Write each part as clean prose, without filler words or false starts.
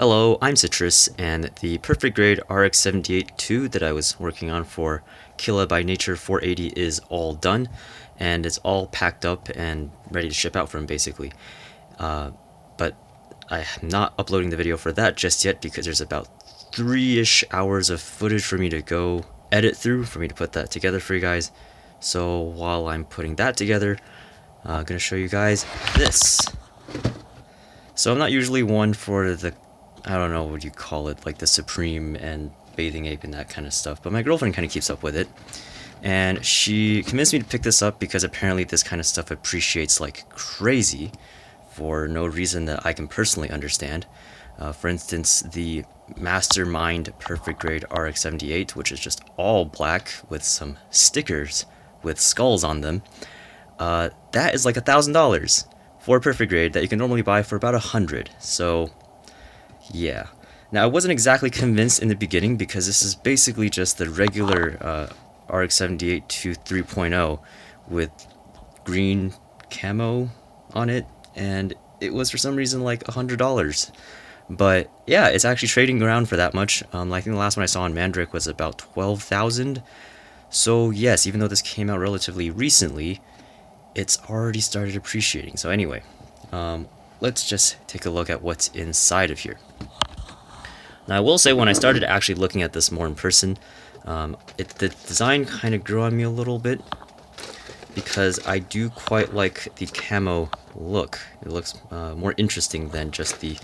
Hello, I'm Citrus, and the perfect grade RX-78-2 that I was working on for Killa by Nature 480 is all done, and it's all packed up and ready to ship out from basically. But I'm not uploading the video for that just yet because there's about 3-ish hours of footage for me to go edit through for me to put that together for you guys. So while I'm putting that together, I'm going to show you guys this. So I'm not usually one for the, I don't know what you call it, like the Supreme and Bathing Ape and that kind of stuff, but my girlfriend kind of keeps up with it. And she convinced me to pick this up because apparently this kind of stuff appreciates like crazy for no reason that I can personally understand. For instance, the Mastermind Perfect Grade RX-78, which is just all black with some stickers with skulls on them, that is like $1,000 for a perfect grade that you can normally buy for about $100. So yeah. Now I wasn't exactly convinced in the beginning because this is basically just the regular RX-78-2 3.0 with green camo on it, and it was for some reason like $100. But yeah, it's actually trading around for that much. I think the last one I saw on Mandrake was about 12,000. So yes, even though this came out relatively recently, it's already started appreciating. So anyway, let's just take a look at what's inside of here. Now I will say, when I started actually looking at this more in person, the design kind of grew on me a little bit because I do quite like the camo look. It looks more interesting than just the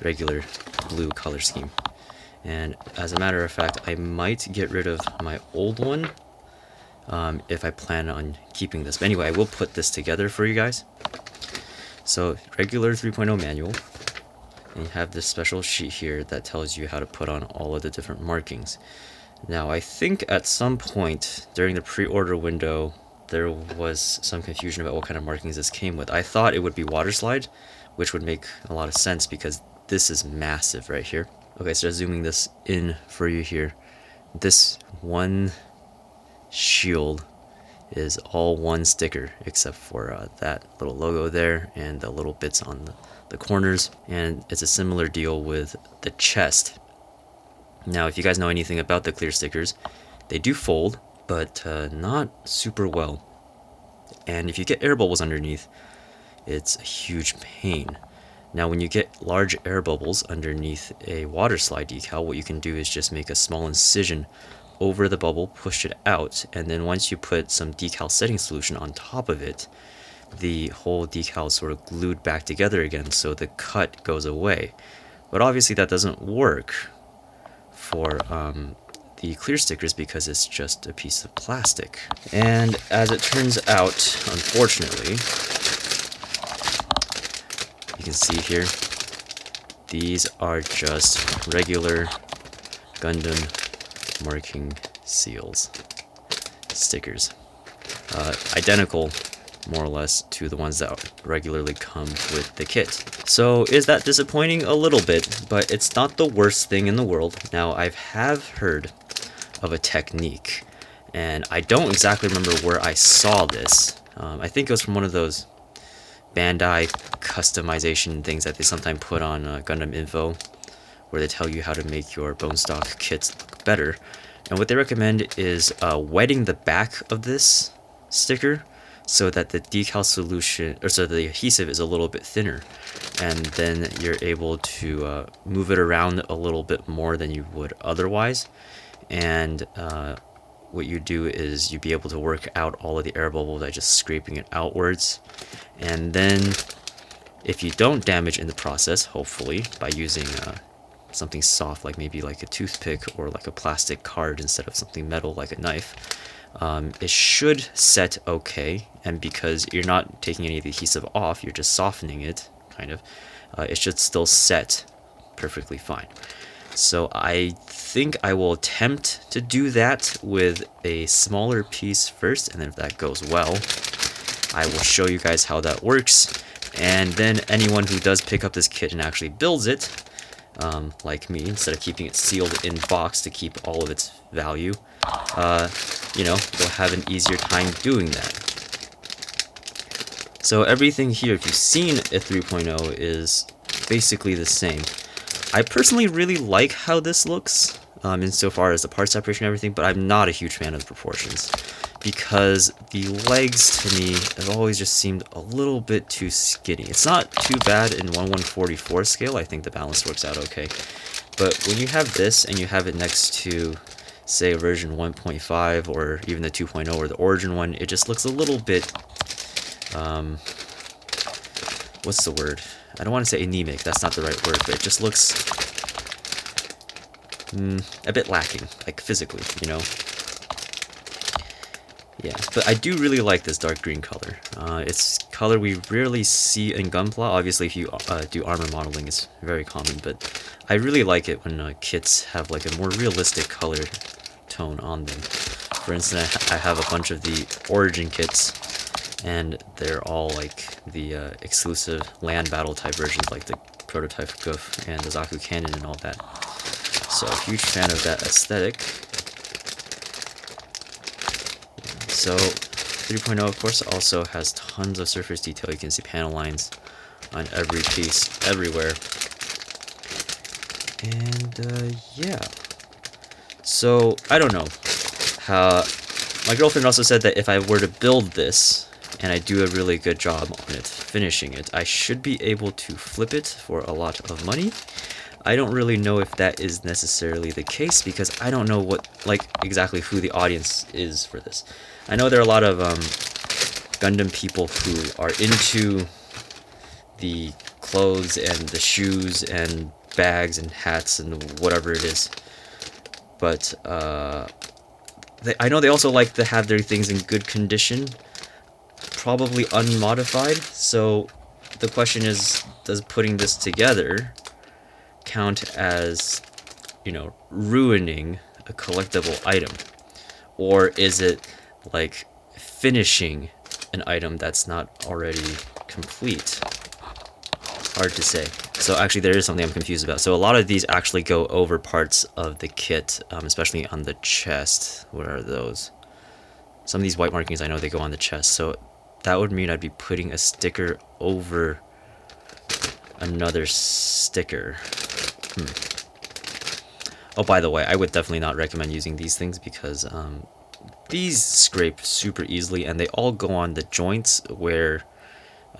regular blue color scheme. And as a matter of fact, I might get rid of my old one if I plan on keeping this. But anyway, I will put this together for you guys. So regular 3.0 manual, and you have this special sheet here that tells you how to put on all of the different markings. Now I think at some point during the pre-order window there was some confusion about what kind of markings this came with. I thought it would be water slide, which would make a lot of sense because this is massive right here. Okay, so just zooming this in for you here. This one shield is all one sticker except for that little logo there and the little bits on the corners, and it's a similar deal with the chest. Now if you guys know anything about the clear stickers, they do fold, but not super well, and if you get air bubbles underneath, it's a huge pain. Now when you get large air bubbles underneath a water slide decal, what you can do is just make a small incision over the bubble, push it out, and then once you put some decal setting solution on top of it, the whole decal is sort of glued back together again, so the cut goes away. But obviously that doesn't work for the clear stickers because it's just a piece of plastic. And as it turns out, unfortunately, you can see here, these are just regular Gundam marking seals stickers, identical more or less to the ones that regularly come with the kit. So is that disappointing? A little bit, but it's not the worst thing in the world. Now I have heard of a technique, and I don't exactly remember where I saw this. I think it was from one of those Bandai customization things that they sometimes put on Gundam Info, where they tell you how to make your bone stock kits look better. And what they recommend is wetting the back of this sticker so that the decal solution, or so the adhesive is a little bit thinner, and then you're able to move it around a little bit more than you would otherwise. And what you do is you'd be able to work out all of the air bubbles by just scraping it outwards. And then if you don't damage in the process, hopefully by using something soft like maybe like a toothpick or like a plastic card instead of something metal like a knife, it should set okay. And because you're not taking any of the adhesive off, you're just softening it, kind of, it should still set perfectly fine. So I think I will attempt to do that with a smaller piece first, and then if that goes well, I will show you guys how that works. And then anyone who does pick up this kit and actually builds it, like me, instead of keeping it sealed in box to keep all of its value, you know, they'll have an easier time doing that. So everything here, if you've seen a 3.0, is basically the same. I personally really like how this looks, insofar as the part separation and everything, but I'm not a huge fan of the proportions, because the legs to me have always just seemed a little bit too skinny. It's not too bad in 1/144 scale, I think the balance works out okay, but when you have this and you have it next to, say, version 1.5 or even the 2.0 or the origin one, it just looks a little bit, what's the word? I don't want to say anemic, that's not the right word, but it just looks a bit lacking, like physically, you know? Yeah, but I do really like this dark green color. It's color we rarely see in Gunpla. Obviously, if you do armor modeling, it's very common, but I really like it when kits have like a more realistic color tone on them. For instance, I have a bunch of the Origin kits, and they're all like the exclusive land battle type versions, like the prototype Goof and the Zaku Cannon and all that. So, huge fan of that aesthetic. So, 3.0 of course also has tons of surface detail. You can see panel lines on every piece, everywhere. And yeah. So, I don't know how. My girlfriend also said that if I were to build this, and I do a really good job on it, finishing it, I should be able to flip it for a lot of money. I don't really know if that is necessarily the case, because I don't know what, like, exactly who the audience is for this. I know there are a lot of Gundam people who are into the clothes and the shoes and bags and hats and whatever it is, but I know they also like to have their things in good condition, probably unmodified. So the question is, does putting this together count as, you know, ruining a collectible item, or is it like finishing an item that's not already complete? Hard to say. So actually there is something I'm confused about. So a lot of these actually go over parts of the kit, especially on the chest. What are those? Some of these white markings I know they go on the chest, so that would mean I'd be putting a sticker over another sticker. Oh, by the way, I would definitely not recommend using these things, because these scrape super easily, and they all go on the joints where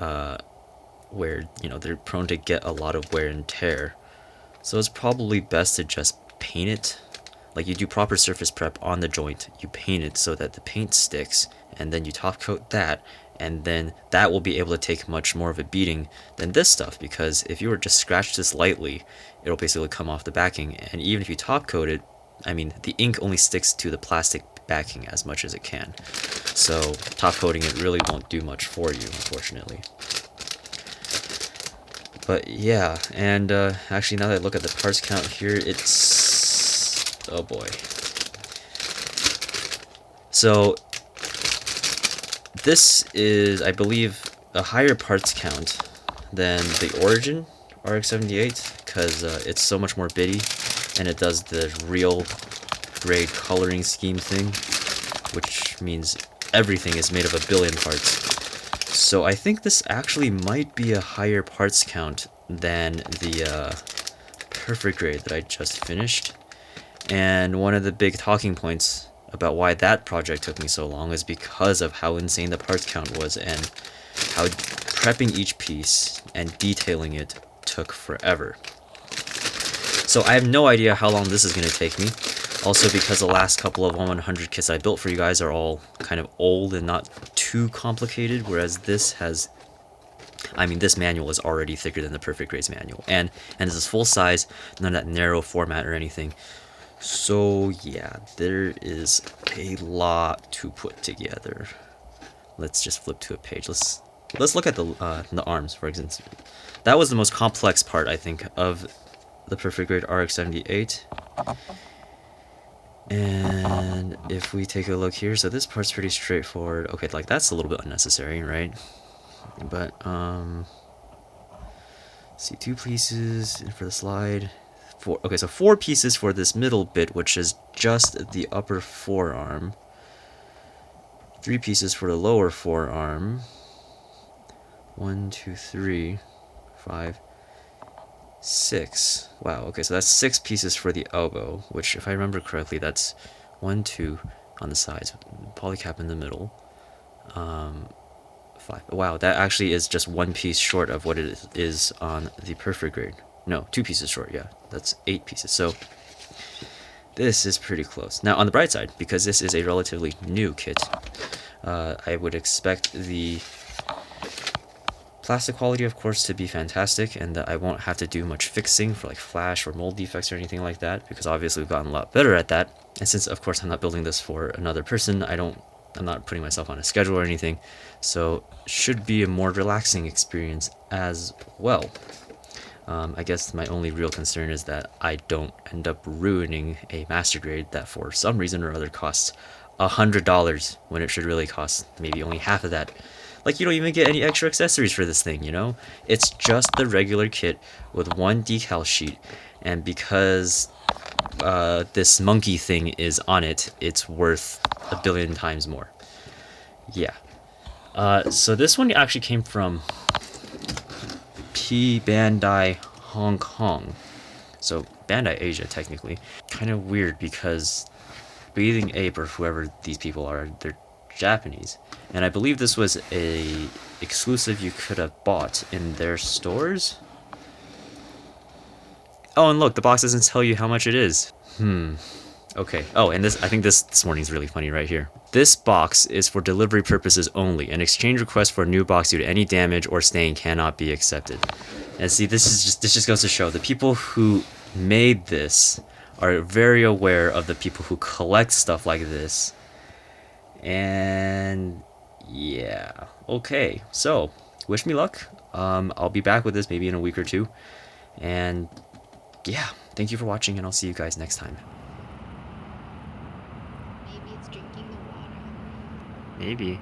you know, they're prone to get a lot of wear and tear. So it's probably best to just paint it. Like, you do proper surface prep on the joint, you paint it so that the paint sticks, and then you top coat that, and then that will be able to take much more of a beating than this stuff, because if you were just scratch this lightly, it'll basically come off the backing, and even if you top coat it, I mean, the ink only sticks to the plastic backing as much as it can. So top coating it really won't do much for you, unfortunately. But yeah, and actually now that I look at the parts count here, it's... oh boy. So this is, I believe, a higher parts count than the Origin RX-78, because it's so much more bitty, and it does the real grade coloring scheme thing, which means everything is made of a billion parts. So I think this actually might be a higher parts count than the perfect grade that I just finished. And one of the big talking points about why that project took me so long is because of how insane the parts count was, and how prepping each piece and detailing it took forever. So I have no idea how long this is going to take me. Also, because the last couple of 100 kits I built for you guys are all kind of old and not too complicated, whereas this has... I mean, this manual is already thicker than the Perfect Grades manual, and this is full size, none of that narrow format or anything. So yeah, there is a lot to put together. Let's just flip to a page. Let's look at the arms, for instance. That was the most complex part, I think, of the Perfect Grade RX-78. And if we take a look here, so this part's pretty straightforward. Okay, like that's a little bit unnecessary, right? But see, 2 pieces for the slide. Okay, so 4 pieces for this middle bit, which is just the upper forearm. 3 pieces for the lower forearm. 1, 2, 3, 5. 6. Wow, okay, so that's 6 pieces for the elbow, which, if I remember correctly, that's 1, 2 on the sides, polycap in the middle. 5. Wow, that actually is just 1 piece short of what it is on the perfect grade. No, 2 pieces short, yeah. That's 8 pieces. So this is pretty close. Now, on the bright side, because this is a relatively new kit, I would expect the plastic quality, of course, to be fantastic, and that I won't have to do much fixing for like flash or mold defects or anything like that, because obviously we've gotten a lot better at that. And since, of course, I'm not building this for another person, I'm not putting myself on a schedule or anything, so should be a more relaxing experience as well. I guess my only real concern is that I don't end up ruining a master grade that for some reason or other costs $100 when it should really cost maybe only half of that. Like, you don't even get any extra accessories for this thing, you know? It's just the regular kit with 1 decal sheet, and because this monkey thing is on it, it's worth a billion times more. Yeah. So this one actually came from Bandai Hong Kong, so Bandai Asia technically. Kind of weird because Bathing Ape, or whoever these people are, they're Japanese, and I believe this was a exclusive you could have bought in their stores. Oh, and look, the box doesn't tell you how much it is. Okay. Oh, and I think this morning's really funny right here. This box is for delivery purposes only. An exchange request for a new box due to any damage or stain cannot be accepted. And see, this just goes to show the people who made this are very aware of the people who collect stuff like this. And yeah, okay. So, wish me luck. I'll be back with this maybe in a week or two. And yeah, thank you for watching, and I'll see you guys next time. Maybe it's drinking the water. Maybe.